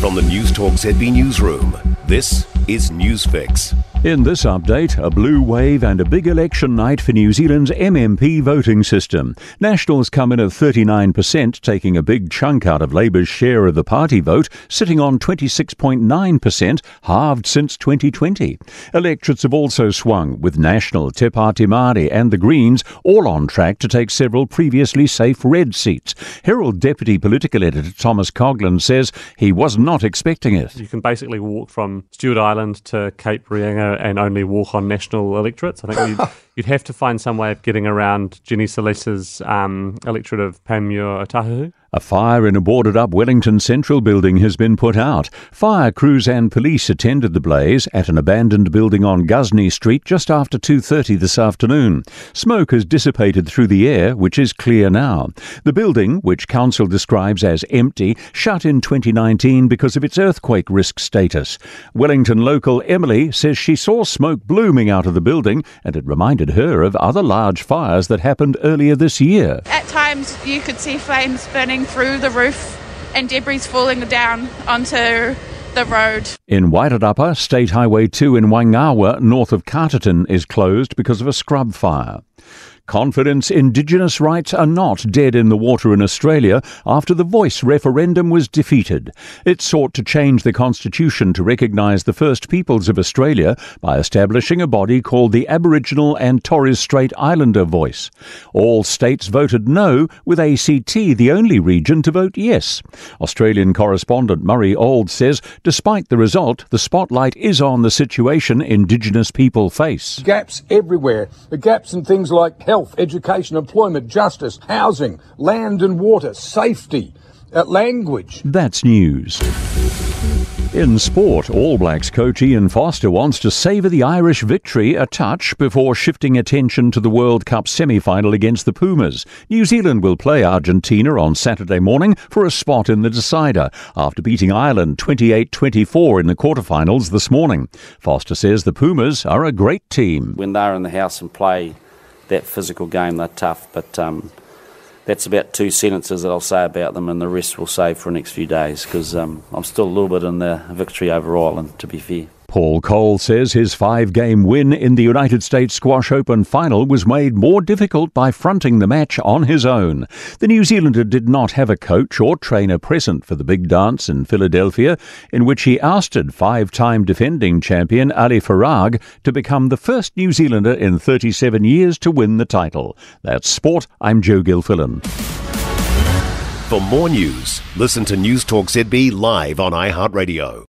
From the Newstalk ZB newsroom, this is Newsfix. In this update, a blue wave and a big election night for New Zealand's MMP voting system. Nationals come in at 39%, taking a big chunk out of Labour's share of the party vote, sitting on 26.9%, halved since 2020. Electorates have also swung, with National, Te Pāti Māori and the Greens all on track to take several previously safe red seats. Herald Deputy Political Editor Thomas Coughlan says he was not expecting it. You can basically walk from Stewart Island to Cape Reinga and only walk on national electorates. I think you'd have to find some way of getting around Jenny Salisa's electorate of Panmure-Otahuhu. A fire in a boarded-up Wellington Central building has been put out. Fire crews and police attended the blaze at an abandoned building on Ghuzney Street just after 2:30 this afternoon. Smoke has dissipated through the air, which is clear now. The building, which council describes as empty, shut in 2019 because of its earthquake risk status. Wellington local Emily says she saw smoke blooming out of the building, and it reminded her of other large fires that happened earlier this year. At times you could see flames burning through the roof and debris falling down onto the road. In Wairarapa, State Highway 2 in Waingawa, north of Carterton, is closed because of a scrub fire. Confidence Indigenous rights are not dead in the water in Australia after the Voice referendum was defeated. It sought to change the constitution to recognise the First Peoples of Australia by establishing a body called the Aboriginal and Torres Strait Islander Voice. All states voted no, with ACT the only region to vote yes. Australian correspondent Murray Auld says despite the result, the spotlight is on the situation Indigenous people face. Gaps everywhere. The gaps in things like health, education, employment, justice, housing, land and water, safety, language. That's news. In sport, All Blacks coach Ian Foster wants to savour the Irish victory a touch before shifting attention to the World Cup semi-final against the Pumas. New Zealand will play Argentina on Saturday morning for a spot in the decider, after beating Ireland 28-24 in the quarterfinals this morning. Foster says the Pumas are a great team. When they're in the house and play that physical game, they're tough, but that's about two sentences that I'll say about them, and the rest we'll save for the next few days, because I'm still a little bit in the victory over Ireland, to be fair. Paul Cole says his 5-game win in the United States Squash Open final was made more difficult by fronting the match on his own. The New Zealander did not have a coach or trainer present for the big dance in Philadelphia, in which he ousted 5-time defending champion Ali Farag to become the first New Zealander in 37 years to win the title. That's Sport. I'm Joe Gilfillan. For more news, listen to Newstalk ZB live on iHeartRadio.